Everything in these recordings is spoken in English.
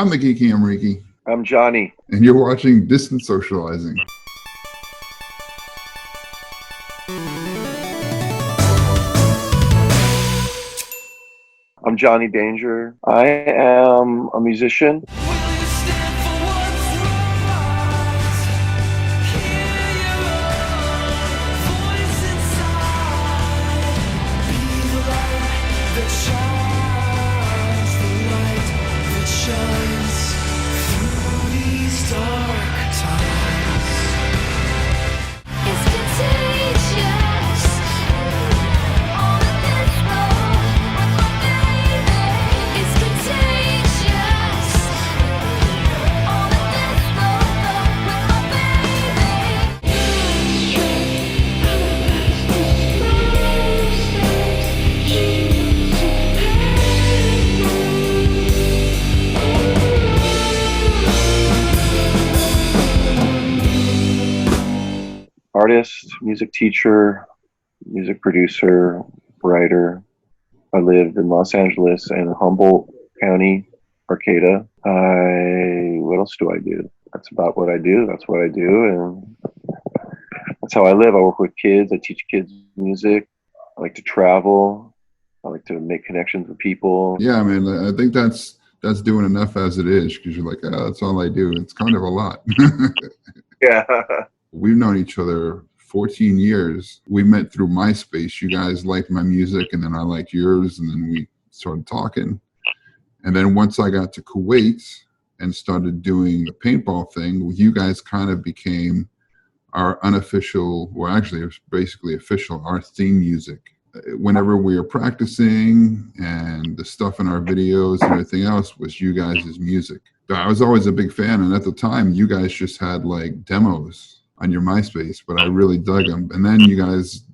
I'm the Geeky Amreeki. I'm Jawnee. And you're watching Distant Socializing. I'm Jawnee Danger. I am a musician. Artist, music teacher, music producer, writer. I live in Los Angeles and Humboldt County, Arcata. What else do I do? That's about what I do. That's what I do, and that's how I live. I work with kids. I teach kids music. I like to travel. I like to make connections with people. Yeah, man. I think that's doing enough as it is, because you're like, oh, that's all I do. It's kind of a lot. Yeah. We've known each other 14 years. We met through MySpace. You guys liked my music, and then I liked yours, and then we started talking. And then once I got to Kuwait and started doing the paintball thing, you guys kind of became our unofficial, well, actually, it was basically official, our theme music. Whenever we were practicing, and the stuff in our videos and everything else was you guys' music. I was always a big fan, and at the time, you guys just had like demos on your MySpace, but I really dug them. And then you guys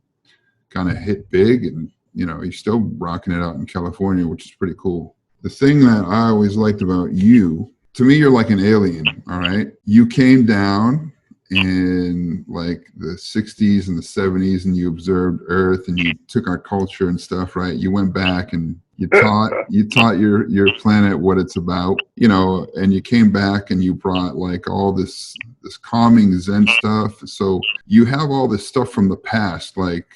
kind of hit big, and you're still rocking it out in California, which is pretty cool. The thing that I always liked about you, to me, you're like an alien, all right? You came down in like the 60s and the 70s, and you observed Earth, and you took our culture and stuff, right? You went back and you taught your planet what it's about, and you came back and you brought like all this calming Zen stuff. So you have all this stuff from the past, like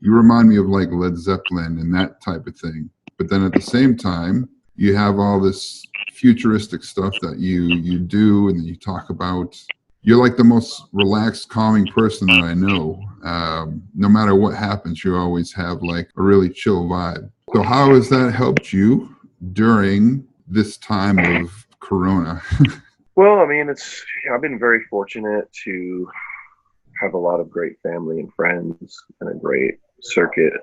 you remind me of like Led Zeppelin and that type of thing. But then at the same time, you have all this futuristic stuff that you do, and then you talk about. You're like the most relaxed, calming person that I know. No matter what happens, you always have like a really chill vibe. So how has that helped you during this time of Corona? Well, I mean, I've been very fortunate to have a lot of great family and friends and a great circuit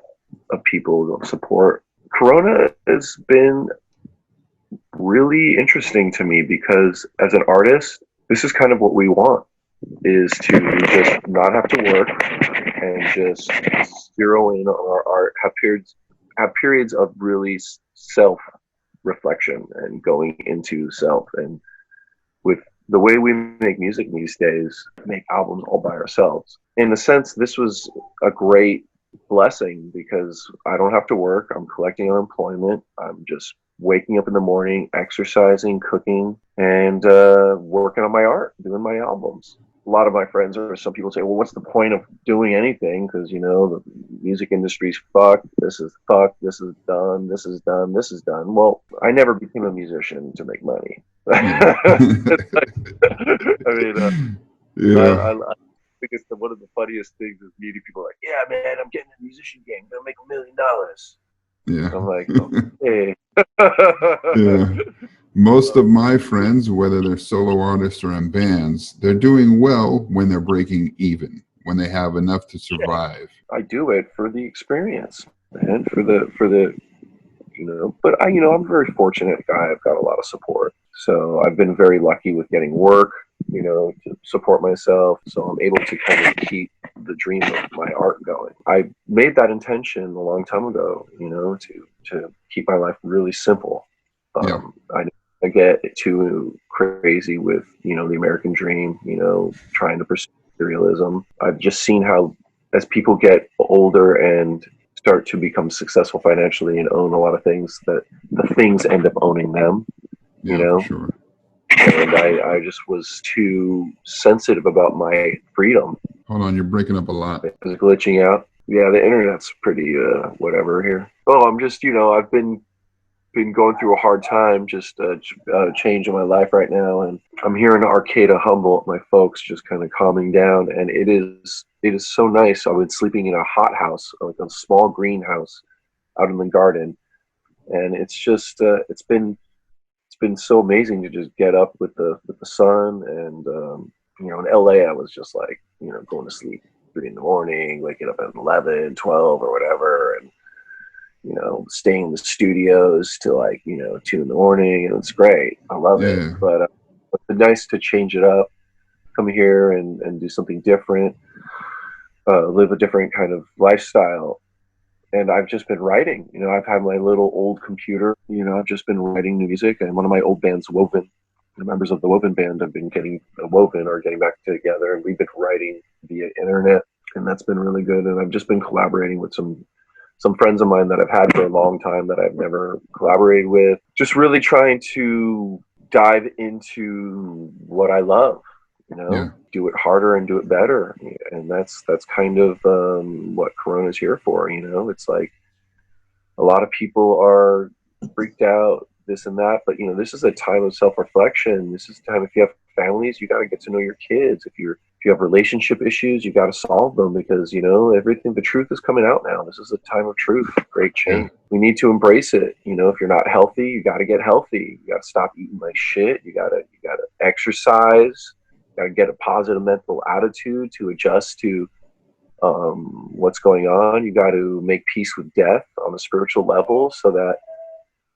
of people to support. Corona has been really interesting to me because as an artist, this is kind of what we want, is to just not have to work and just zero in on our art, have periods of really self-reflection and going into self. And with the way we make music these days, make albums all by ourselves. In a sense, this was a great blessing because I don't have to work. I'm collecting unemployment. I'm just waking up in the morning, exercising, cooking, and working on my art, doing my albums. A lot of my friends, or some people say, well, what's the point of doing anything? Because, the music industry's fucked. This is fucked. This is done. This is done. This is done. Well, I never became a musician to make money. I mean, yeah. I think it's one of the funniest things is meeting people like, yeah, man, I'm getting a musician game. I'm going to make $1 million. Yeah. I'm like, okay. Yeah. Most of my friends, whether they're solo artists or in bands, they're doing well when they're breaking even, when they have enough to survive. I do it for the experience, man, for the but I'm a very fortunate guy. I've got a lot of support. So I've been very lucky with getting work, to support myself. So I'm able to kind of keep the dream of my art going. I made that intention a long time ago, to keep my life really simple. I get too crazy with, the American dream, trying to pursue materialism. I've just seen how as people get older and start to become successful financially and own a lot of things, that the things end up owning them, Sure. And I just was too sensitive about my freedom. Hold on, you're breaking up a lot. It was glitching out. Yeah, the internet's pretty whatever here. Oh, I'm just, I've been going through a hard time, just change in my life right now, and I'm here in Arcata, Humboldt. My folks just kind of calming down, and it is so nice. I've been sleeping in a hot house, like a small greenhouse, out in the garden, and it's just it's been so amazing to just get up with the sun, and in LA I was just like going to sleep 3 in the morning, waking up at 11, 12 or whatever, and staying in the studios till like 2 in the morning, and it's great. I love it, but it's nice to change it up, come here and do something different, live a different kind of lifestyle. And I've just been writing. I've had my little old computer. I've just been writing new music. And one of my old bands, Woven, the members of the Woven band have been getting back together. And we've been writing via internet. And that's been really good. And I've just been collaborating with some friends of mine that I've had for a long time that I've never collaborated with. Just really trying to dive into what I love. Do it harder and do it better, and that's kind of what Corona's here for. It's like a lot of people are freaked out, this and that, but this is a time of self-reflection. This is a time, if you have families, you got to get to know your kids. If you have relationship issues, you got to solve them, because everything, the truth is coming out now. This is a time of truth, great change. We need to embrace it. If you're not healthy, you got to get healthy. You got to stop eating like shit. You got to exercise. Got to get a positive mental attitude to adjust to what's going on. You got to make peace with death on a spiritual level, so that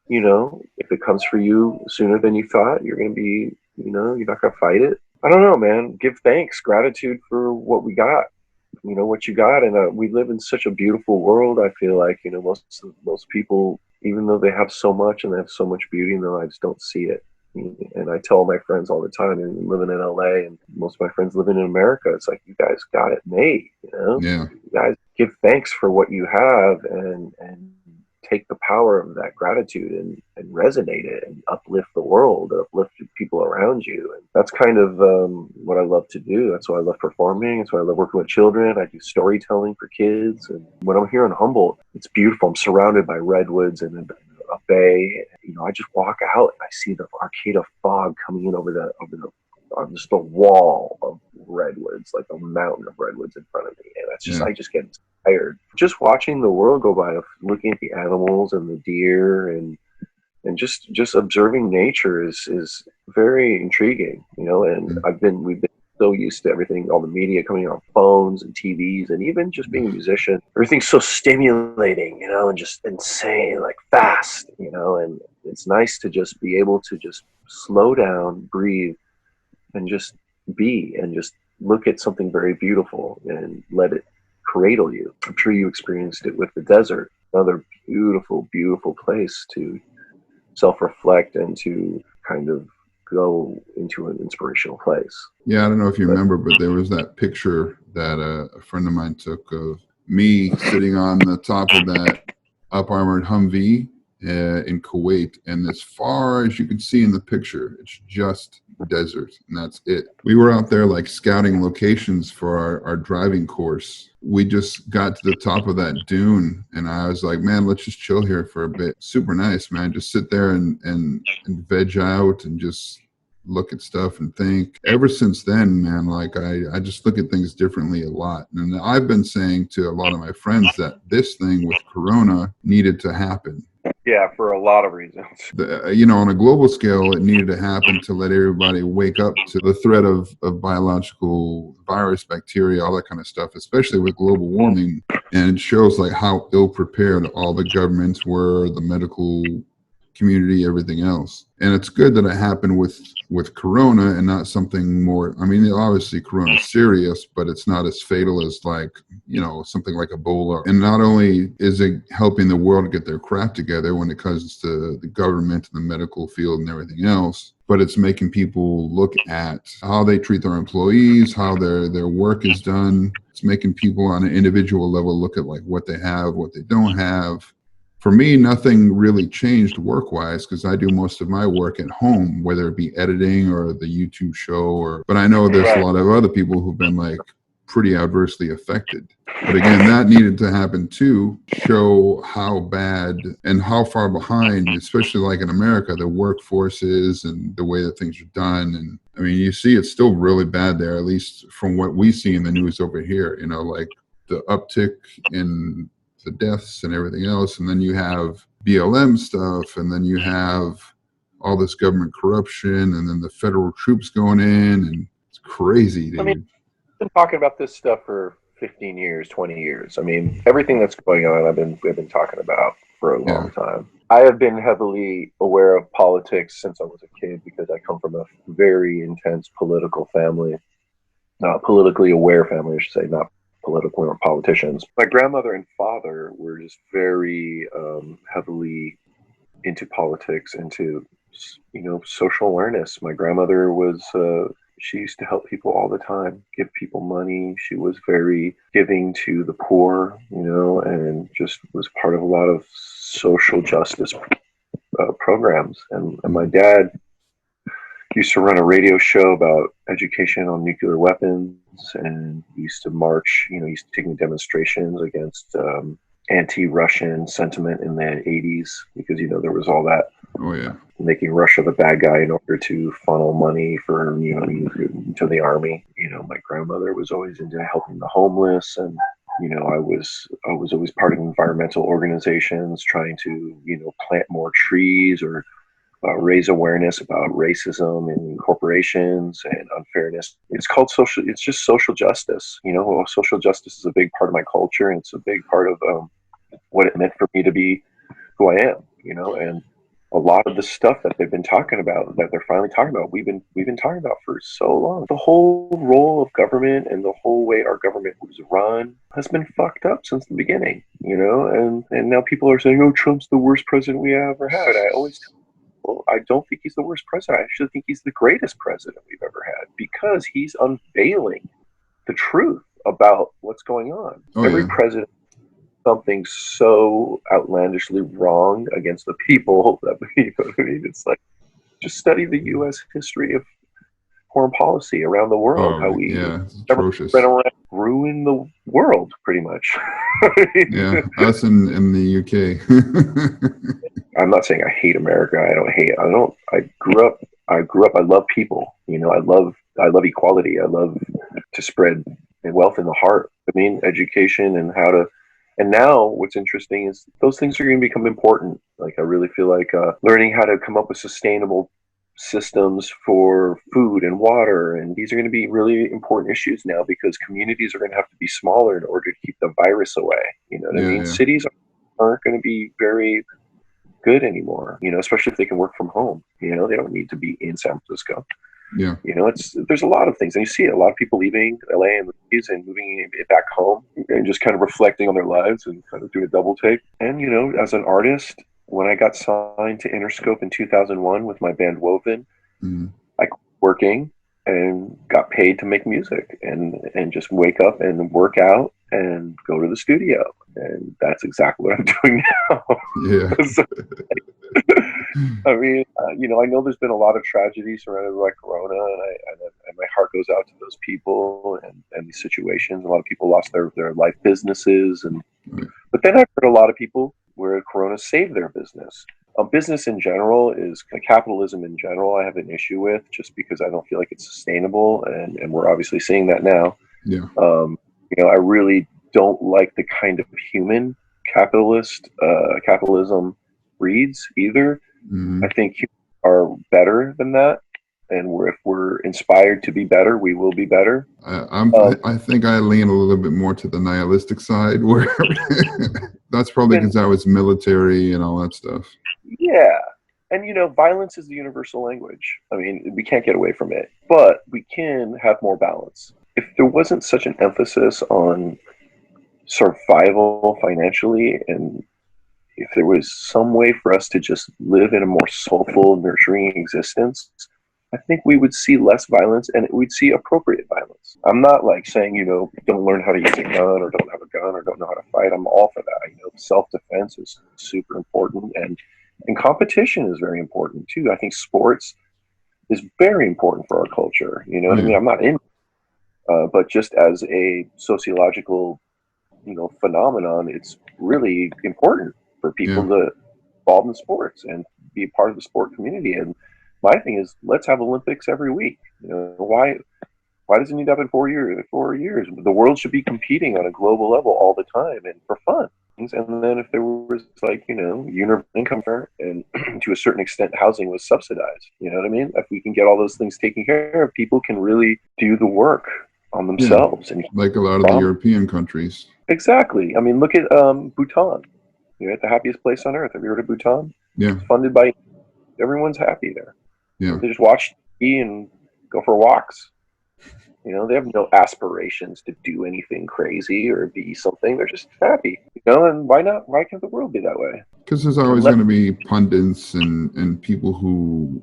if it comes for you sooner than you thought, you're going to be, you're not going to fight it. I don't know, man. Give thanks, gratitude for what we got. What you got, and we live in such a beautiful world. I feel like most people, even though they have so much and they have so much beauty in their lives, don't see it. And I tell my friends all the time, and living in LA, and most of my friends living in America, it's like, you guys got it made, You guys give thanks for what you have, and take the power of that gratitude and resonate it and uplift the world, uplift the people around you. And that's kind of what I love to do. That's why I love performing. That's why I love working with children. I do storytelling for kids. And when I'm here in Humboldt, it's beautiful. I'm surrounded by redwoods and a bay. I just walk out and I see the Arcata fog coming in over just a wall of redwoods, like a mountain of redwoods in front of me. And that's just, I just get inspired. Just watching the world go by, looking at the animals and the deer and just observing nature is very intriguing, and we've been so used to everything, all the media coming on phones and TVs, and even just being a musician. Everything's so stimulating, and just insane, like fast, and it's nice to just be able to just slow down, breathe, and just be, and just look at something very beautiful and let it cradle you. I'm sure you experienced it with the desert, another beautiful, beautiful place to self-reflect and to kind of go into an inspirational place. Yeah, I don't know if you remember, but there was that picture that a friend of mine took of me sitting on the top of that up-armored Humvee in Kuwait, and as far as you could see in the picture, it's just desert, and that's it. We were out there like scouting locations for our driving course. We just got to the top of that dune, and I was like, man, let's just chill here for a bit. Super nice, man. Just sit there and veg out and just look at stuff and think. Ever since then, man, like I just look at things differently a lot. And I've been saying to a lot of my friends that this thing with Corona needed to happen. Yeah, for a lot of reasons. On a global scale, it needed to happen to let everybody wake up to the threat of biological virus, bacteria, all that kind of stuff, especially with global warming. And it shows like how ill prepared all the governments were, the medical community, everything else. And it's good that it happened with Corona and not something more. I mean, obviously Corona is serious, but it's not as fatal as something like Ebola. And not only is it helping the world get their crap together when it comes to the government and the medical field and everything else, but it's making people look at how they treat their employees, how their work is done. It's making people on an individual level look at like what they have, what they don't have, for me, nothing really changed work-wise because I do most of my work at home, whether it be editing or the YouTube show. But I know there's a lot of other people who've been like pretty adversely affected. But again, that needed to happen too, show how bad and how far behind, especially like in America, the workforce is and the way that things are done. And I mean, you see it's still really bad there, at least from what we see in the news over here, you know, like the uptick in the deaths and everything else. And then you have BLM stuff, and then you have all this government corruption, and then the federal troops going in, and it's crazy, dude. I mean, I've been talking about this stuff for 15 years, 20 years. I mean, everything that's going on, we've been talking about for a long time. I have been heavily aware of politics since I was a kid because I come from a very intense political family, politically aware family, I should say, not political or politicians. My grandmother and father were just very heavily into politics, into, you know, social awareness. My grandmother was she used to help people all the time, give people money. She was very giving to the poor, you know, and just was part of a lot of social justice programs. And my dad used to run a radio show about education on nuclear weapons, and used to march, you know, used to take demonstrations against anti-Russian sentiment in the 80s, because, you know, there was all that making Russia the bad guy in order to funnel money for, you know, to the army. You know, my grandmother was always into helping the homeless, and, you know, I was always part of environmental organizations trying to, you know, plant more trees or raise awareness about racism in corporations and unfairness. It's just social justice. You know, social justice is a big part of my culture, and it's a big part of what it meant for me to be who I am, you know. And a lot of the stuff that they've been talking about, that they're finally talking about, we've been talking about for so long. The whole role of government and the whole way our government was run has been fucked up since the beginning, you know. And now people are saying, oh, Trump's the worst president we ever had. I always tell people, I don't think he's the worst president. I actually think he's the greatest president we've ever had, because he's unveiling the truth about what's going on. Every president, something so outlandishly wrong against the people that, you know what I mean? It's like, just study the U.S. history of foreign policy around the world. How we atrocious. Ruin the world, pretty much. Us in the UK. I'm not saying I hate America. I grew up. I love people. You know, I love equality. I love to spread wealth in the heart. I mean, education and how to. And now what's interesting is those things are going to become important. Like, I really feel like learning how to come up with sustainable systems for food and water. And these are going to be really important issues now, because communities are going to have to be smaller in order to keep the virus away. You know what I mean? Cities aren't going to be very good anymore, you know, especially if they can work from home. You know, they don't need to be in San Francisco. You know, there's a lot of things, and you see a lot of people leaving LA and moving back home and just kind of reflecting on their lives and kind of doing a double take. And, you know, as an artist, when I got signed to Interscope in 2001 with my band Woven, I quit working and got paid to make music and just wake up and work out and go to the studio. And that's exactly what I'm doing now. So, I mean, you know, I know there's been a lot of tragedy surrounded by Corona, and my heart goes out to those people and these situations. A lot of people lost their life businesses, but then I've heard a lot of people where Corona saved their business. Business in general is capitalism in general. I have an issue with, just because I don't feel like it's sustainable, and we're obviously seeing that now. You know, I really don't like the kind of human capitalism breeds either. I think humans are better than that, and if we're inspired to be better, we will be better. I think I lean a little bit more to the nihilistic side, where that's probably because I was military and all that stuff. Yeah, and you know, violence is the universal language. I mean, we can't get away from it, but we can have more balance. If there wasn't such an emphasis on survival financially, and if there was some way for us to just live in a more soulful, nurturing existence, I think we would see less violence, and we'd see appropriate violence. I'm not like saying, don't learn how to use a gun or don't have a gun or don't know how to fight. I'm all for that. Self-defense is super important, and competition is very important too. I think sports is very important for our culture. You know what I mean? I'm not in, but just as a sociological, phenomenon, it's really important for people to involved in sports and be a part of the sport community. And my thing is, let's have Olympics every week. Why does it need to happen 4 years? 4 years. The world should be competing on a global level all the time and for fun. And then if there was universal income and to a certain extent housing was subsidized, you know what I mean? If we can get all those things taken care of, people can really do the work on themselves. And like a lot of the European countries. Exactly. I mean, look at Bhutan. You're at the happiest place on earth. Have you heard of Bhutan? Yeah. It's funded by everyone's happy there. Yeah. They just watch TV and go for walks. They have no aspirations to do anything crazy or be something. They're just happy. And why not? Why can't the world be that way? Because there's always going to be pundits and people who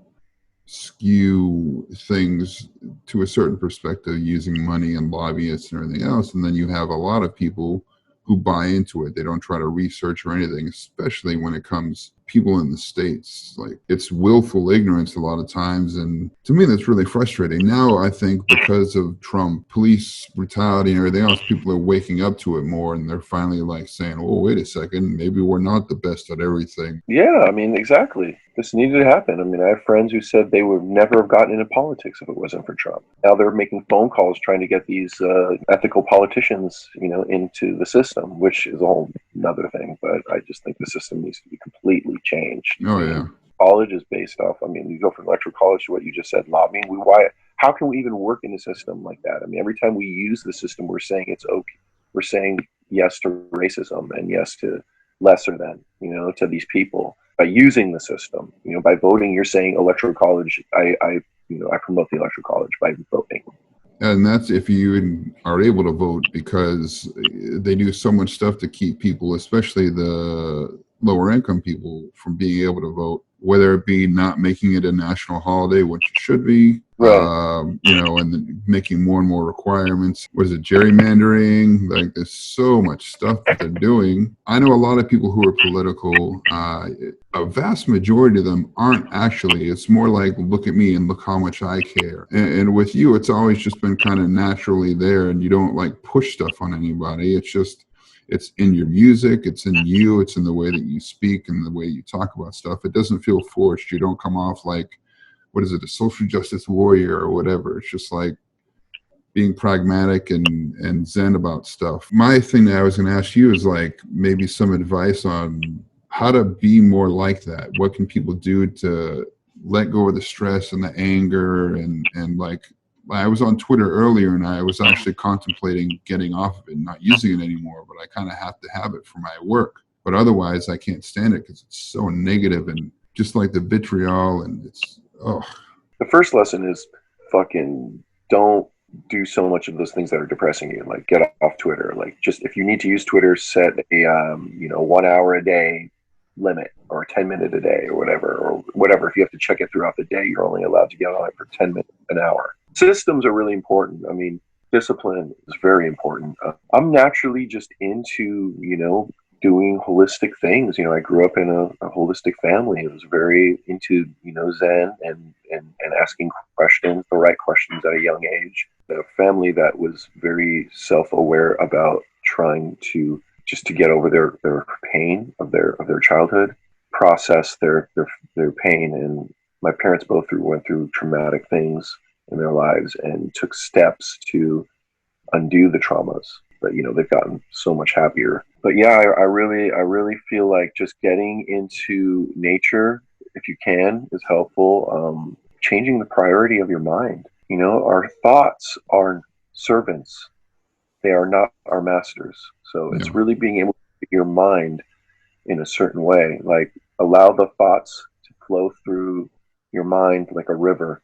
skew things to a certain perspective using money and lobbyists and everything else. And then you have a lot of people who buy into it. They don't try to research or anything, especially when it comes people in the States. Like, it's willful ignorance a lot of times. And to me, that's really frustrating. Now, I think because of Trump, police brutality and everything else, people are waking up to it more. And they're finally like saying, oh, wait a second, maybe we're not the best at everything. Yeah, I mean, exactly. This needed to happen. I mean, I have friends who said they would never have gotten into politics if it wasn't for Trump. Now they're making phone calls trying to get these ethical politicians, into the system, which is a whole another thing. But I just think the system needs to be completely changed. Oh, yeah. College is based off, you go from electoral college to what you just said, lobbying. How can we even work in a system like that? I mean, every time we use the system, we're saying it's okay. We're saying yes to racism and yes to lesser than, to these people. By using the system, by voting, you're saying electoral college. I promote the electoral college by voting. And that's if you are able to vote, because they do so much stuff to keep people, especially the lower income people, from being able to vote, whether it be not making it a national holiday, which it should be, right. And making more and more requirements. What is it, gerrymandering? Like, there's so much stuff that they're doing. I know a lot of people who are political. A vast majority of them aren't actually. It's more like, look at me and look how much I care. And with you, it's always just been kind of naturally there, and you don't like push stuff on anybody. It's just, it's in your music, it's in you, it's in the way that you speak and the way you talk about stuff. It doesn't feel forced. You don't come off like, what is it, a social justice warrior or whatever. It's just like being pragmatic and zen about stuff. My thing that I was going to ask you is like maybe some advice on how to be more like that. What can people do to let go of the stress and the anger and like, I was on Twitter earlier and I was actually contemplating getting off of it and not using it anymore, but I kind of have to have it for my work. But otherwise I can't stand it because it's so negative and just like the vitriol, and it's, oh. The first lesson is fucking don't do so much of those things that are depressing you. Like, get off Twitter. Like, just if you need to use Twitter, set a 1 hour a day limit or 10 minutes a day or whatever. If you have to check it throughout the day, you're only allowed to get on it for 10 minutes an hour. Systems are really important. I mean, discipline is very important. I'm naturally just into doing holistic things. I grew up in a holistic family. It was very into Zen and asking questions, the right questions at a young age. A family that was very self-aware about trying to just to get over their pain of their childhood, process their pain. And my parents both went through traumatic things in their lives and took steps to undo the traumas. But they've gotten so much happier. But yeah, I really feel like just getting into nature, if you can, is helpful. Changing the priority of your mind. Our thoughts are servants. They are not our masters. So it's really being able to get your mind in a certain way. Like, allow the thoughts to flow through your mind like a river,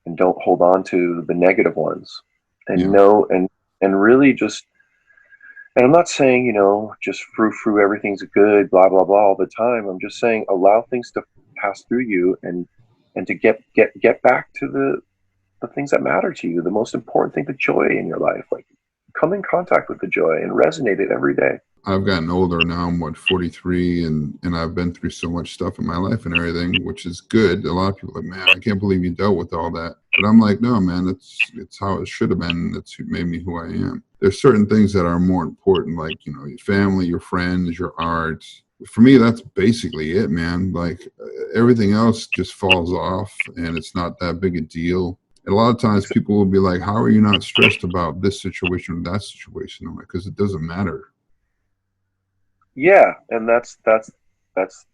and don't hold on to the negative ones. And know and really just, and I'm not saying, just frou everything's good, blah, blah, blah all the time. I'm just saying allow things to pass through you and and to get back to the things that matter to you, the most important thing, the joy in your life. Like, come in contact with the joy and resonate it every day. I've gotten older now. I'm 43, and I've been through so much stuff in my life and everything, which is good. A lot of people are like, man, I can't believe you dealt with all that. But I'm like, no, man, it's how it should have been. That's what made me who I am. There's certain things that are more important, like, you know, your family, your friends, your art. For me, that's basically it, man. Like, everything else just falls off, and it's not that big a deal. And a lot of times people will be like, how are you not stressed about this situation or that situation? I'm like, because it doesn't matter. Yeah, and that's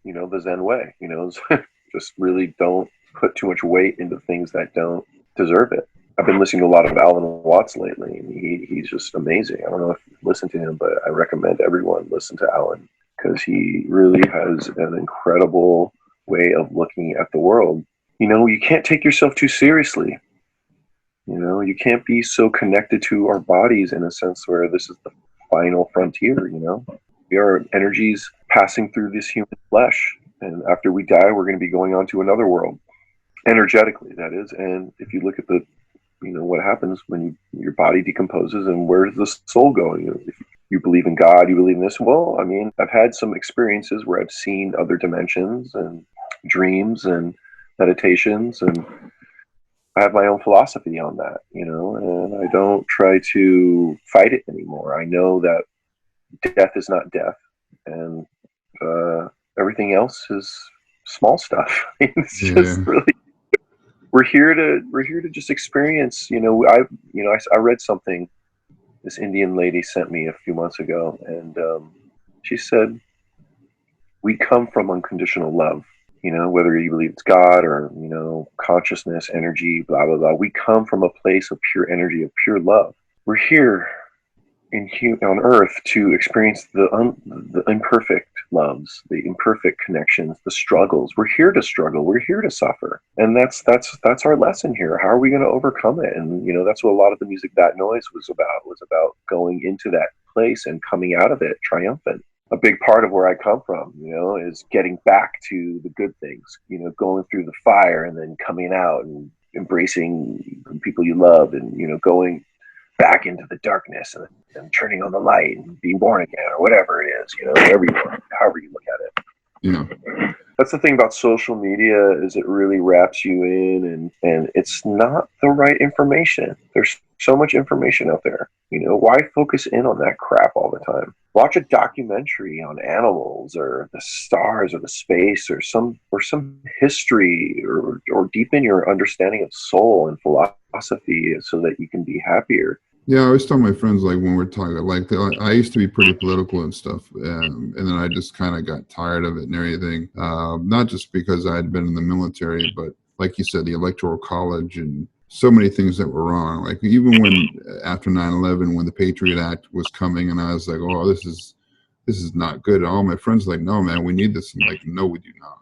you know, the Zen way. You know, just really don't put too much weight into things that don't deserve it. I've been listening to a lot of Alan Watts lately, and he's just amazing. I don't know if you've listened to him, but I recommend everyone listen to Alan, because he really has an incredible way of looking at the world. You know, you can't take yourself too seriously. You know, you can't be so connected to our bodies in a sense where this is the final frontier, you know? We are energies passing through this human flesh. And after we die, we're going to be going on to another world, energetically, that is. And if you look at the, you know, what happens when your body decomposes, and where does the soul go? You know, if you believe in God, you believe in this. Well, I mean, I've had some experiences where I've seen other dimensions and dreams and meditations, and I have my own philosophy on that, you know, and I don't try to fight it anymore. I know that death is not death, and everything else is small stuff. It's just really, we're here to just experience. You know, I read something this Indian lady sent me a few months ago, and she said, we come from unconditional love. You know, whether you believe it's God or, you know, consciousness, energy, blah, blah, blah. We come from a place of pure energy, of pure love. We're here on Earth to experience the imperfect loves, the imperfect connections, the struggles. We're here to struggle. We're here to suffer. And that's our lesson here. How are we going to overcome it? And, you know, that's what a lot of the music That Noise was about going into that place and coming out of it triumphant. A big part of where I come from, you know, is getting back to the good things, you know, going through the fire and then coming out and embracing the people you love, and, you know, going back into the darkness and turning on the light and being born again, or whatever it is, you know, however you look at it. Yeah. That's the thing about social media, is it really wraps you in, and it's not the right information. There's so much information out there. You know, why focus in on that crap all the time? Watch a documentary on animals or the stars or the space, or some history, or deepen your understanding of soul and philosophy so that you can be happier. Yeah, I always tell my friends, like, when we're talking, like, I used to be pretty political and stuff, and then I just kind of got tired of it and everything. Not just because I had been in the military, but like you said, the Electoral College and so many things that were wrong. Like, even when after 9/11, when the Patriot Act was coming, and I was like, oh, this is not good. And all my friends were like, no, man, we need this. I'm like, no, we do not.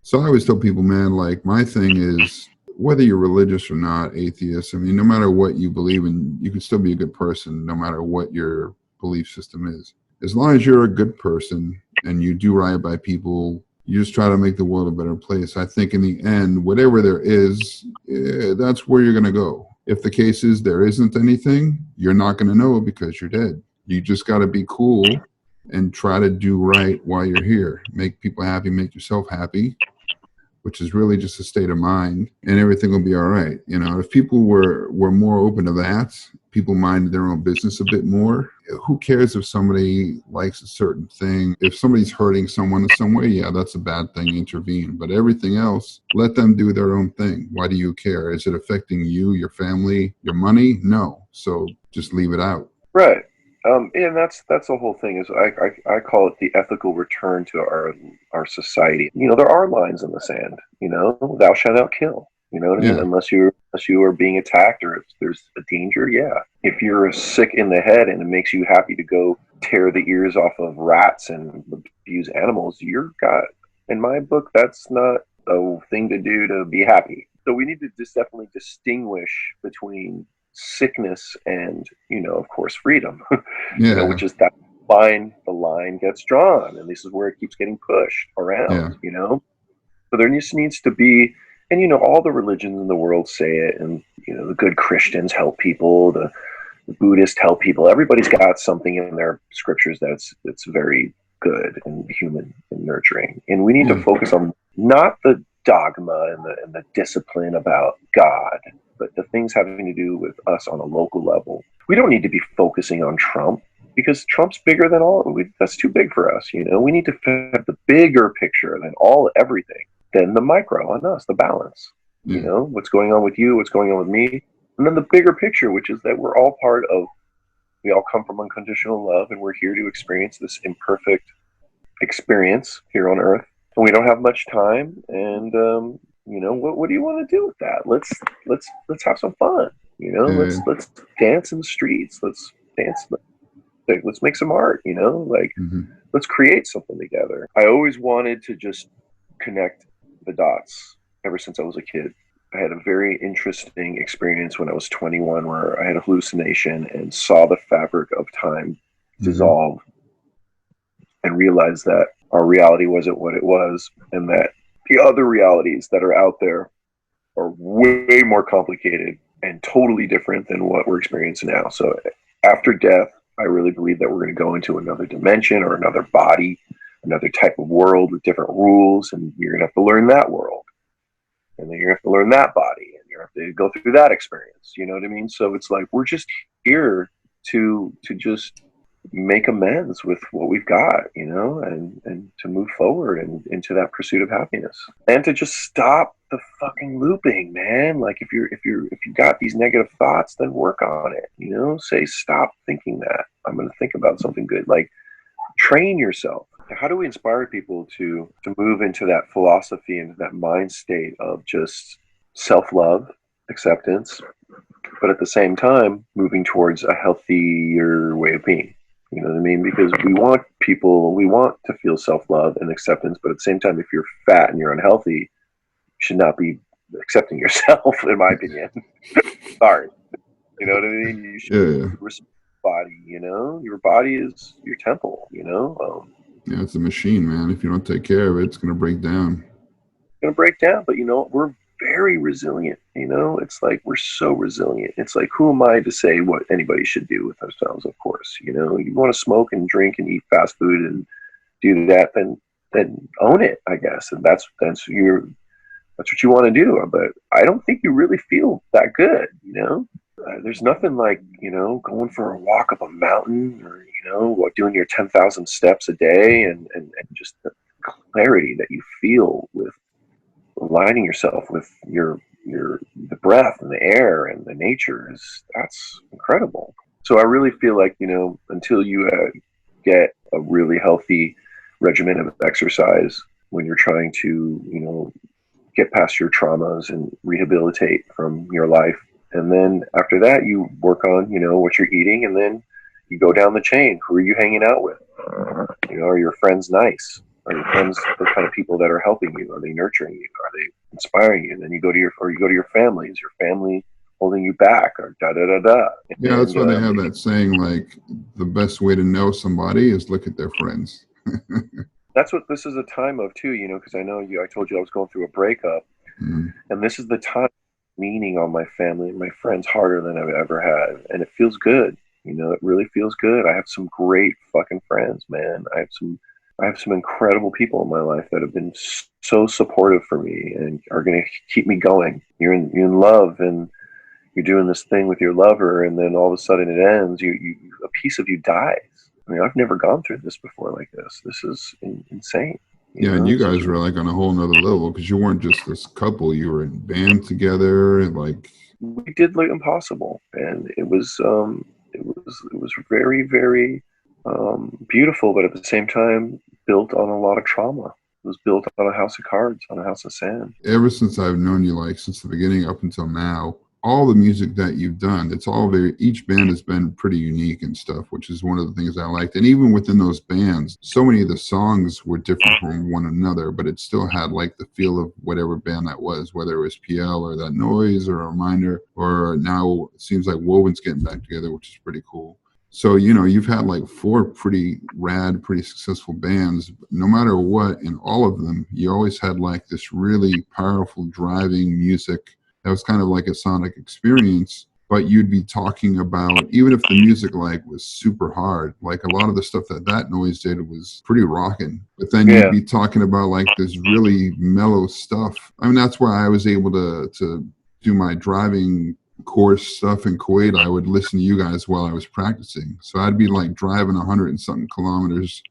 So I always tell people, man, like, my thing is, whether you're religious or not, atheist, I mean, no matter what you believe in, you can still be a good person no matter what your belief system is. As long as you're a good person and you do right by people, you just try to make the world a better place. I think in the end, whatever there is, that's where you're going to go. If the case is there isn't anything, you're not going to know because you're dead. You just got to be cool and try to do right while you're here. Make people happy, make yourself happy, which is really just a state of mind, and everything will be all right. You know, if people were more open to that, people minded their own business a bit more, who cares if somebody likes a certain thing? If somebody's hurting someone in some way, yeah, that's a bad thing, intervene. But everything else, let them do their own thing. Why do you care? Is it affecting you, your family, your money? No. So just leave it out. Right. And that's the whole thing, is I call it the ethical return to our society. You know, there are lines in the sand. You know, thou shalt not kill. You know what I mean? Unless you are being attacked, or if there's a danger. Yeah. If you're sick in the head and it makes you happy to go tear the ears off of rats and abuse animals, in my book, that's not a thing to do to be happy. So we need to just definitely distinguish between sickness and, you know, of course, freedom. You know, which is that the line gets drawn, and this is where it keeps getting pushed around. You know, so there just needs to be And, you know, all the religions in the world say it, and, you know, the good Christians help people, the Buddhists help people. Everybody's got something in their scriptures that's very good and human and nurturing. And we need to Yeah. focus on not the dogma and the discipline about God, but the things having to do with us on a local level. We don't need to be focusing on Trump because Trump's bigger than all. That's too big for us. You know, we need to have the bigger picture than everything, than the micro on us, the balance. Yeah. You know, what's going on with you, what's going on with me, and then the bigger picture, which is that we're all part of. We all come from unconditional love, and we're here to experience this imperfect experience here on Earth. And we don't have much time, and you know, what do you want to do with that? Let's have some fun. You know, Yeah. let's dance in the streets. Let's dance. Let's make some art. You know, like let's create something together. I always wanted to just connect the dots ever since I was a kid. I had a very interesting experience when I was 21 where I had a hallucination and saw the fabric of time dissolve and realized that our reality wasn't what it was, and that the other realities that are out there are way more complicated and totally different than what we're experiencing now. So after death, I really believe that we're going to go into another dimension or another body, another type of world with different rules, and you're going to have to learn that world. And then you're going to have to learn that body, and you have to go through that experience. You know what I mean? So it's like we're just here to just make amends with what we've got, you know, and to move forward and into that pursuit of happiness, and to just stop the fucking looping, man. Like if you got these negative thoughts, then work on it. You know, say stop thinking that. I'm going to think about something good. Like train yourself. How do we inspire people to move into that philosophy, into that mind state of just self-love, acceptance, but at the same time moving towards a healthier way of being? You know what I mean? Because we want to feel self-love and acceptance, but at the same time, if you're fat and you're unhealthy, you should not be accepting yourself, in my opinion. Sorry. You know what I mean? You should respect your body, you know? Your body is your temple, you know? Yeah, it's a machine, man. If you don't take care of it, it's going to break down. It's going to break down, but, you know, we're very resilient, you know? It's like we're so resilient. It's like, who am I to say what anybody should do with themselves? Of course, you know, you want to smoke and drink and eat fast food and do that, then own it, I guess. And that's what you want to do. But I don't think you really feel that good, you know? There's nothing like, you know, going for a walk up a mountain, or, you know, doing your 10,000 steps a day, and just the clarity that you feel with aligning yourself with the breath and the air and the nature that's incredible. So I really feel like, you know, until you get a really healthy regimen of exercise when you're trying to, you know, get past your traumas and rehabilitate from your life. And then after that, you work on, you know, what you're eating, and then you go down the chain. Who are you hanging out with? You know, are your friends nice? Are your friends the kind of people that are helping you? Are they nurturing you? Are they inspiring you? And then you go to your family. Is your family holding you back, or da da da da? Yeah, that's why they have that saying, like, the best way to know somebody is look at their friends. That's what this is a time of too, you know, because I told you I was going through a breakup, and this is the time leaning on my family and my friends harder than I've ever had, and it feels good. You know, it really feels good. I have some great fucking friends, man. I have some incredible people in my life that have been so supportive for me and are going to keep me going. You're in love, and you're doing this thing with your lover, and then all of a sudden it ends. A piece of you dies. I mean, I've never gone through this before like this. This is insane. And you guys were like on a whole nother level, because you weren't just this couple. You were in band together, and like we did like impossible, and it was very, very beautiful, but at the same time built on a lot of trauma. It was built on a house of cards, on a house of sand. Ever since I've known you, like since the beginning up until now, all the music that you've done, each band has been pretty unique and stuff, which is one of the things I liked. And even within those bands, so many of the songs were different from one another, but it still had like the feel of whatever band that was, whether it was PL or That Noise or a Reminder, or now it seems like Woven's getting back together, which is pretty cool. So, you've had like four pretty rad, pretty successful bands. No matter what, in all of them, you always had like this really powerful driving music that was kind of like a sonic experience. But you'd be talking about, even if the music like was super hard, like a lot of the stuff that Noise did was pretty rocking. But then you'd Yeah. be talking about like this really mellow stuff. I mean, that's why I was able to do my driving course stuff in Kuwait. I would listen to you guys while I was practicing. So I'd be like driving 100 and something kilometers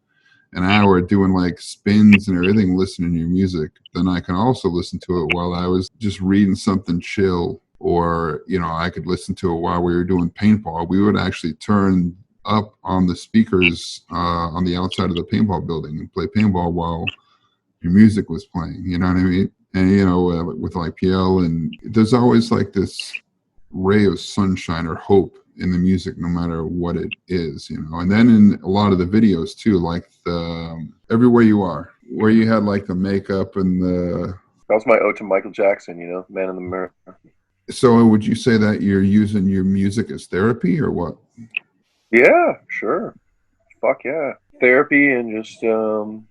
an hour doing like spins and everything, listening to your music. Then I can also listen to it while I was just reading something chill, or, I could listen to it while we were doing paintball. We would actually turn up on the speakers on the outside of the paintball building and play paintball while your music was playing. You know what I mean? And, with like PL, and there's always like this ray of sunshine or hope in the music, no matter what it is, And then in a lot of the videos too, like the Everywhere You Are, where you had like the makeup and the. That was my ode to Michael Jackson, Man in the Mirror. So would you say that you're using your music as therapy or what? Yeah, sure. Fuck yeah. Therapy and just, trying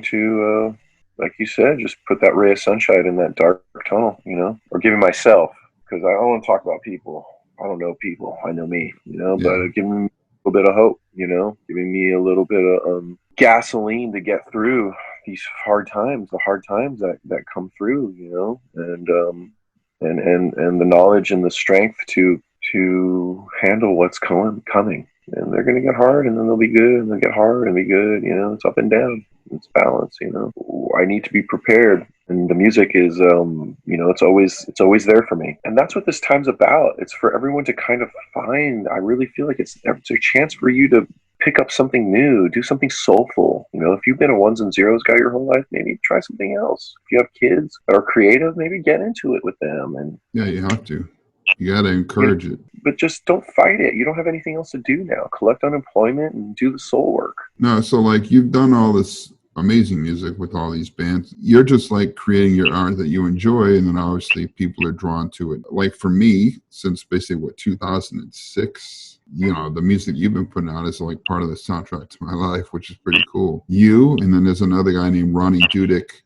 to, like you said, just put that ray of sunshine in that dark tunnel, or giving myself, because I don't want to talk about people. I don't know people. I know me, but giving me a little bit of hope, giving me a little bit of gasoline to get through these hard times, the hard times that come through, and the knowledge and the strength to handle what's coming. And they're going to get hard, and then they'll be good, and they'll get hard and be good. It's up and down. It's balance. I need to be prepared, and the music is, it's always there for me. And that's what this time's about. It's for everyone to kind of find. I really feel like it's a chance for you to pick up something new, do something soulful. If you've been a ones and zeros guy your whole life, maybe try something else. If you have kids that are creative, maybe get into it with them. And yeah, you have to. You got to encourage it. But just don't fight it. You don't have anything else to do now. Collect unemployment and do the soul work. No, so like you've done all this amazing music with all these bands. You're just like creating your art that you enjoy, and then obviously people are drawn to it. Like for me, since basically 2006, the music you've been putting out is like part of the soundtrack to my life, which is pretty cool. You, and then there's another guy named Ronnie Dudick.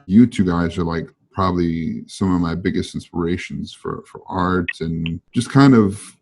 You two guys are like probably some of my biggest inspirations for art and just kind of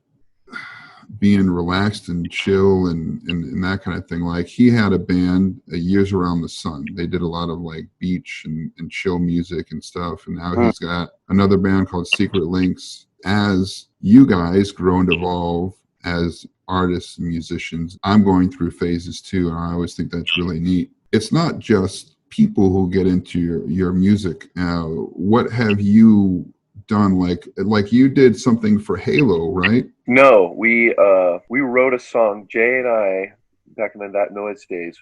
being relaxed and chill and that kind of thing. Like he had a band, Years Around the Sun. They did a lot of like beach and chill music and stuff. And now he's got another band called Secret Links. As you guys grow and evolve as artists and musicians, I'm going through phases too. And I always think that's really neat. It's not just people who get into your music. What have you done? Like you did something for Halo, right? No, we wrote a song. Jay and I, back in that Noise days,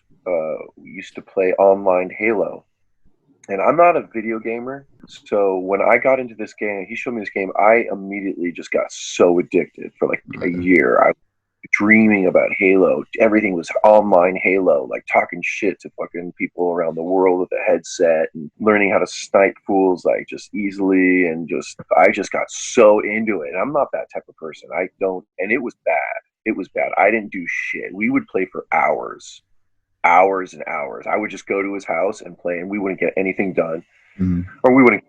we used to play online Halo. And I'm not a video gamer, so when I got into this game, he showed me this game, I immediately just got so addicted for like a year. I was dreaming about Halo. Everything was online Halo, like talking shit to fucking people around the world with a headset and learning how to snipe fools like just easily, and I just got so into it. And I'm not that type of person. And it was bad. It was bad. I didn't do shit. We would play for hours and hours. I would just go to his house and play, and we wouldn't get anything done. Or we wouldn't,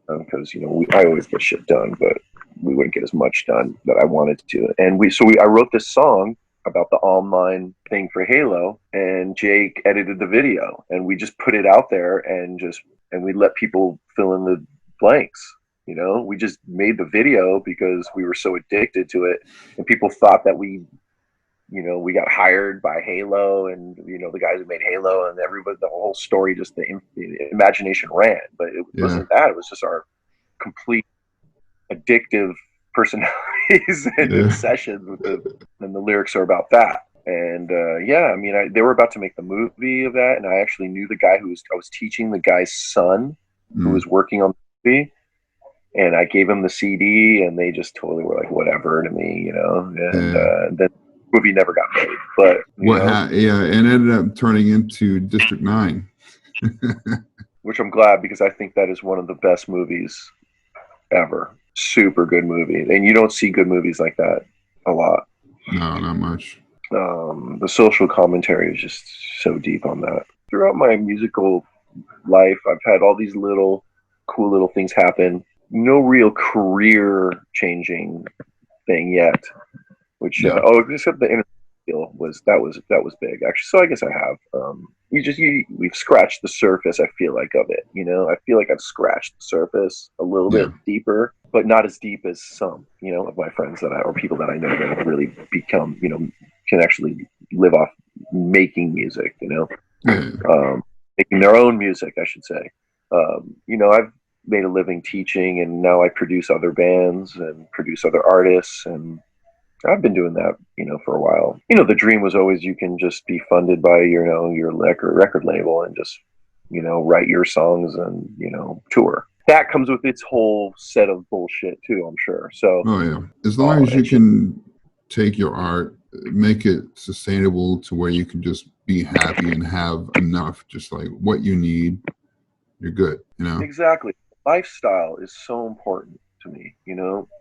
because I always get shit done, but we wouldn't get as much done that I wanted to. And I wrote this song about the online thing for Halo, and Jake edited the video, and we just put it out there, and we let people fill in the blanks. You know, we just made the video because we were so addicted to it, and people thought that we got hired by Halo, and the guys who made Halo, and everybody, the whole story, just the imagination ran. But it wasn't that. It was just our complete addictive personalities and obsessions with and the lyrics are about that. And they were about to make the movie of that, and I actually knew the guy I was teaching the guy's son who was working on the movie, and I gave him the CD, and they just totally were like, whatever to me, and then the movie never got made. But and ended up turning into District 9. Which I'm glad, because I think that is one of the best movies ever. Super good movie, and you don't see good movies like that a lot. No, not much. The social commentary is just so deep on that. Throughout my musical life, I've had all these cool little things happen. No real career changing thing yet, which except the interview deal was big, actually. So I guess I have. We've scratched the surface, I feel like, of it. I feel like I've scratched the surface a little bit deeper, but not as deep as some, of my friends or people that I know that have really become, can actually live off making music, making their own music, I should say. I've made a living teaching, and now I produce other bands and produce other artists, and I've been doing that, for a while. The dream was always you can just be funded by, your record label and just, write your songs and, tour. That comes with its whole set of bullshit too, I'm sure. So, as long as you can take your art, make it sustainable to where you can just be happy and have enough, just like what you need, you're good, Exactly. Lifestyle is so important to me,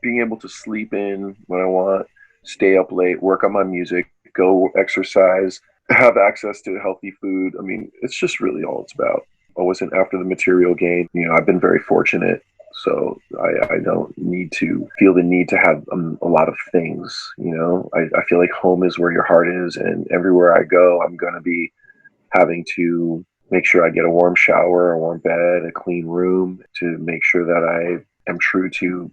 being able to sleep in when I want, stay up late, work on my music, go exercise, have access to healthy food. I mean, it's just really all it's about. I wasn't after the material gain. I've been very fortunate, so I don't feel the need to have a lot of things. I feel like home is where your heart is, and everywhere I go, I'm going to be having to make sure I get a warm shower, a warm bed, a clean room, to make sure that I am true to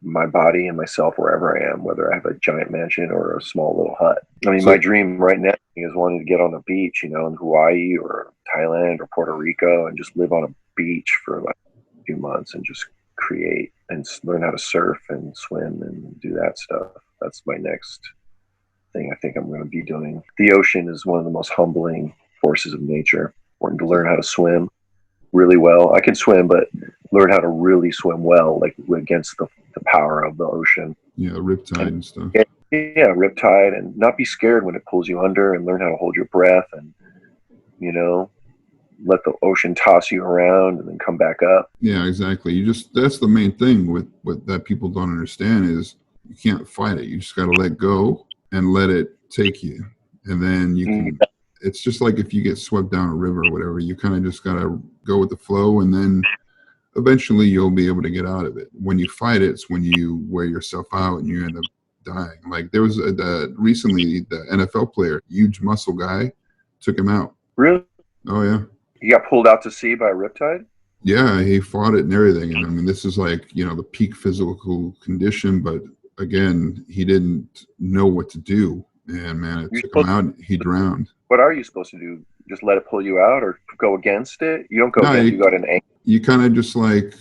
my body and myself wherever I am, whether I have a giant mansion or a small little hut. I mean, my dream right now is wanting to get on a beach, in Hawaii or Thailand or Puerto Rico, and just live on a beach for like a few months and just create and learn how to surf and swim and do that stuff. That's my next thing I think I'm going to be doing. The ocean is one of the most humbling forces of nature. Important to learn how to swim really well. I can swim, but learn how to really swim well, like against the power of the ocean. Yeah, riptide and stuff. Yeah, riptide, and not be scared when it pulls you under, and learn how to hold your breath, and let the ocean toss you around and then come back up. Yeah, exactly. That's the main thing with that people don't understand is you can't fight it. You just got to let go and let it take you, and then you can. It's just like if you get swept down a river or whatever, you kind of just got to go with the flow, and then eventually you'll be able to get out of it. When you fight it, it's when you wear yourself out and you end up dying. Like there was recently the NFL player, huge muscle guy, took him out. Really? Oh yeah. He got pulled out to sea by a riptide? Yeah, he fought it and everything. And I mean, this is like, the peak physical condition, but again, he didn't know what to do. And man, it took him out. He drowned. What are you supposed to do? Just let it pull you out, or go against it? You don't go against it, you got an angle. You kind of just like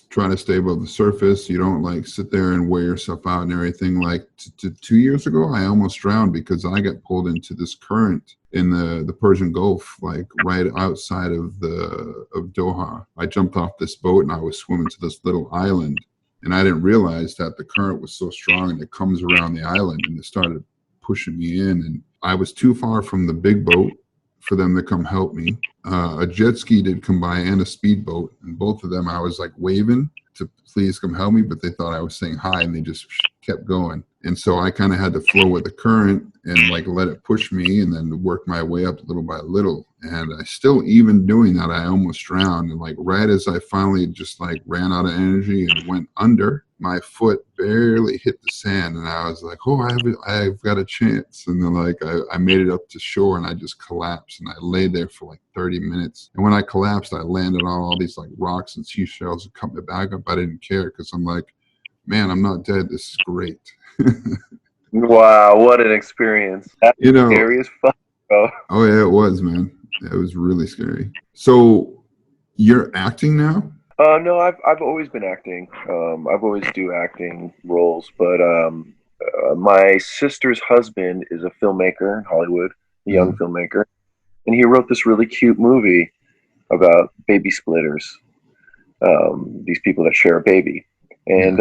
try to stay above the surface. You don't like sit there and wear yourself out and everything. Like 2 years ago, I almost drowned because I got pulled into this current in the Persian Gulf, like right outside of Doha. I jumped off this boat and I was swimming to this little island, and I didn't realize that the current was so strong and it comes around the island, and it started pushing me in, and I was too far from the big boat for them to come help me. A jet ski did come by and a speedboat, and both of them I was like waving to please come help me, but they thought I was saying hi and they just kept going. And so I kind of had to flow with the current and like let it push me and then work my way up little by little. And I still, even doing that, I almost drowned. And like right as I finally just like ran out of energy and went under, my foot barely hit the sand, and I was like, oh, I've got a chance. And then like I made it up to shore, and I just collapsed, and I lay there for like 30 minutes. And when I collapsed, I landed on all these like rocks and seashells and cut my back up. I didn't care because I'm like, man, I'm not dead. This is great. Wow, what an experience. That's You know, scary as fuck, bro. oh yeah, it was, man. It was really scary. So you're acting now? No, I've always been acting. I've always do acting roles, but my sister's husband is a filmmaker in Hollywood, a young Mm-hmm. filmmaker, and he wrote this really cute movie about baby splitters, these people that share a baby. And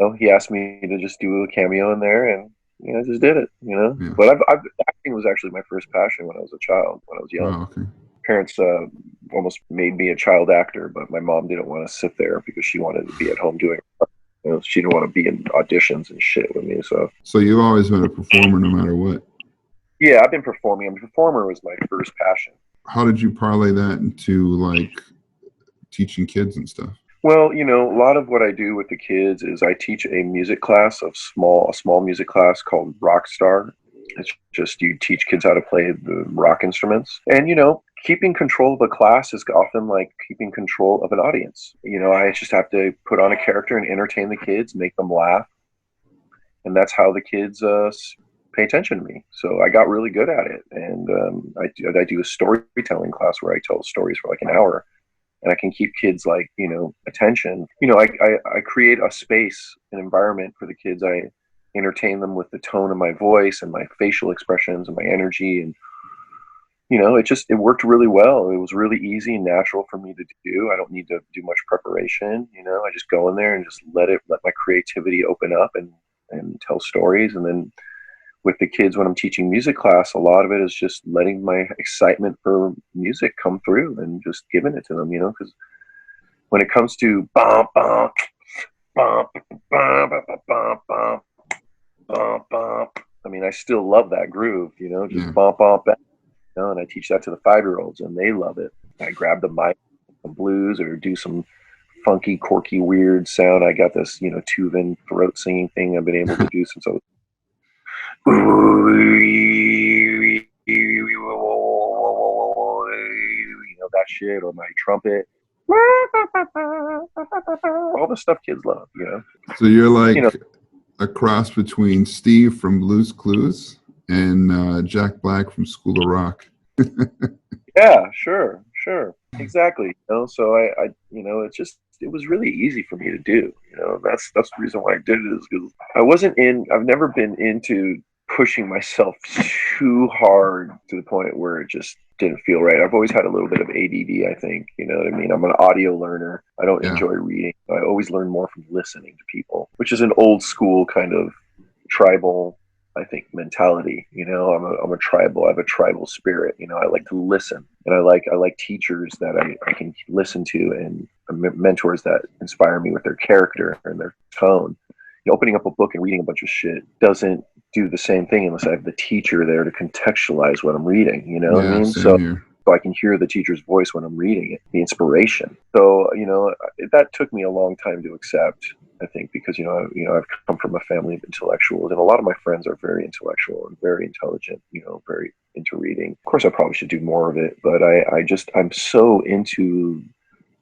Yeah, he asked me to just do a cameo in there, and I just did it. yeah. But acting was actually my first passion when I was a child, when I was young. Oh, okay. Parents almost made me a child actor, but my mom didn't want to sit there because she wanted to be at home doing. She didn't want to be in auditions and shit with me. So you've always been a performer no matter what. Yeah, I've been performing. A performer was my first passion. How did you parlay that into like teaching kids and stuff? Well, a lot of what I do with the kids is I teach a music class a small music class called Rockstar. It's just you teach kids how to play the rock instruments. And, keeping control of a class is often like keeping control of an audience. I just have to put on a character and entertain the kids, make them laugh. And that's how the kids pay attention to me. So I got really good at it. And I do a storytelling class where I tell stories for like an hour. And I can keep kids like, attention. I create a space, an environment for the kids. I entertain them with the tone of my voice and my facial expressions and my energy. And, it worked really well. It was really easy and natural for me to do. I don't need to do much preparation. I just go in there and just let my creativity open up and tell stories. And then with the kids, when I'm teaching music class, a lot of it is just letting my excitement for music come through and just giving it to them, because when it comes to bump, bump, bump, bump, bump, bump, bump, bump, I mean, I still love that groove, just Yeah. bump, bump, and I teach that to the 5-year-olds and they love it. I grab the mic, some blues, or do some funky, quirky, weird sound. I got this, Tuvan throat singing thing I've been able to do since I was that shit, or my trumpet, all the stuff kids love. So you're like a cross between Steve from Blue's Clues and Jack Black from School of Rock. Yeah, sure, exactly. So I it was really easy for me to do. That's the reason why I did it, is because I've never been into pushing myself too hard to the point where it just didn't feel right. I've always had a little bit of ADD, I think. You know what I mean? I'm an audio learner. I don't enjoy reading. I always learn more from listening to people, which is an old school kind of tribal, I think, mentality. I'm a tribal. I have a tribal spirit. I like to listen, and I like teachers that I can listen to, and mentors that inspire me with their character and their tone. Opening up a book and reading a bunch of shit doesn't do the same thing unless I have the teacher there to contextualize what I'm reading. You know what I mean? So I can hear the teacher's voice when I'm reading it, the inspiration. So that took me a long time to accept, I think, because I've come from a family of intellectuals, and a lot of my friends are very intellectual and very intelligent, very into reading. Of course, I probably should do more of it, but I'm so into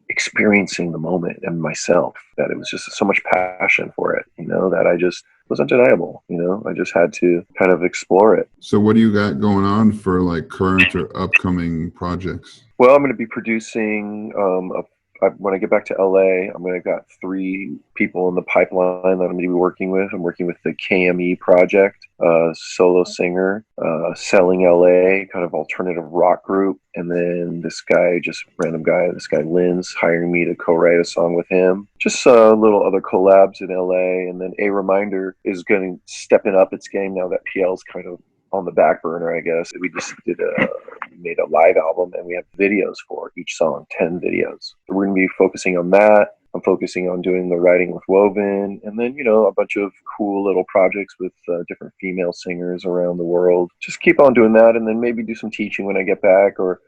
experiencing the moment and myself that it was just so much passion for it, that I just was undeniable. I just had to kind of explore it. So what do you got going on for like current or upcoming projects? Well, I'm going to be producing when I get back to LA, I've got 3 people in the pipeline that I'm going to be working with. I'm working with the KME Project, solo singer, Selling LA, kind of alternative rock group. And then this guy, just random guy, this guy Lynn's hiring me to co-write a song with him. Just little other collabs in LA. And then A Reminder is going to stepping up its game now that PL's kind of on the back burner, I guess. We just made a live album, and we have videos for each song, 10 videos. So we're going to be focusing on that. I'm focusing on doing the writing with Woven, and then, a bunch of cool little projects with different female singers around the world. Just keep on doing that, and then maybe do some teaching when I get back, or,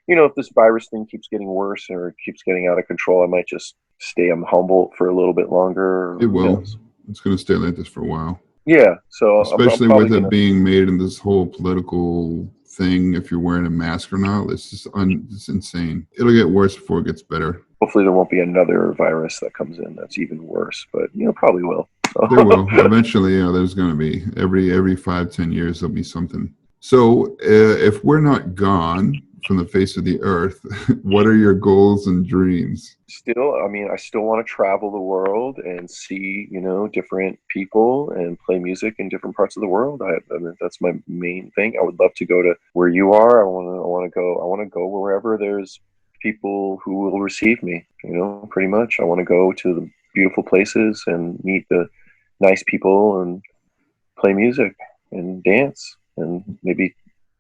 if this virus thing keeps getting worse or keeps getting out of control, I might just stay on Humboldt for a little bit longer. It will. It's going to stay like this for a while. Yeah, so I'm Especially probably with gonna. it being made in this whole political thing, if you're wearing a mask or not, it's just it's insane. It'll get worse before it gets better. Hopefully, there won't be another virus that comes in that's even worse, but probably will. There So. will eventually. There's going to be every 5-10 years there'll be something. So if we're not gone from the face of the earth, what are your goals and dreams? Still, I mean, I still want to travel the world and see, different people and play music in different parts of the world. I mean, that's my main thing. I would love to go to where you are. I want to go wherever there's people who will receive me, pretty much. I want to go to the beautiful places and meet the nice people and play music and dance and maybe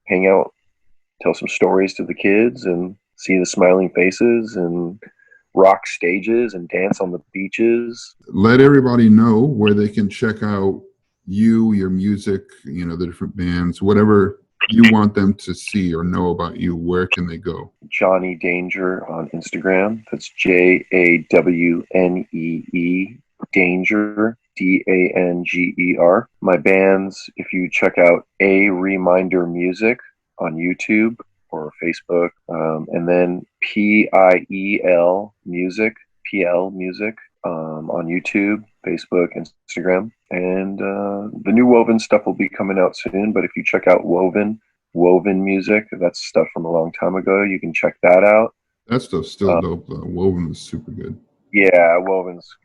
hang out, tell some stories to the kids and see the smiling faces and rock stages and dance on the beaches. Let everybody know where they can check out you, your music, the different bands, whatever you want them to see or know about you. Where can they go? Jawnee Danger on Instagram. That's JAWNEE Danger, DANGER. My bands, if you check out A Reminder Music on YouTube or Facebook, and then PIEL Music, PL Music, on YouTube, Facebook, Instagram. And the new Woven stuff will be coming out soon, but if you check out Woven Music, that's stuff from a long time ago. You can check that out. That stuff's still dope though. Woven is super good. Yeah, Woven's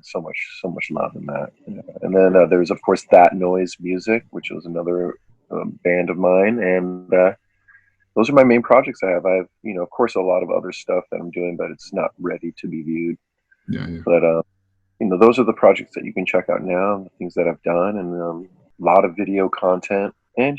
so much love in that. Yeah. And then there's of course That Noise Music, which was another band of mine, and those are my main projects I have. I have, of course, a lot of other stuff that I'm doing, but it's not ready to be viewed. Yeah, yeah. But those are the projects that you can check out now, the things that I've done, and a lot of video content. And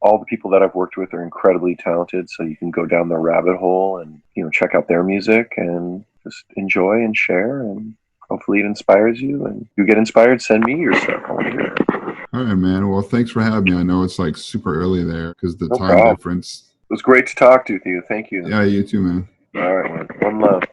all the people that I've worked with are incredibly talented, so you can go down the rabbit hole and check out their music and just enjoy and share, and hopefully it inspires you. And you get inspired, send me your stuff. I want to hear it. All right, man. Well, thanks for having me. I know it's like super early there because the No time problem. difference. It was great to talk to you. Thank you. Yeah, you too, man. All right, man. One love.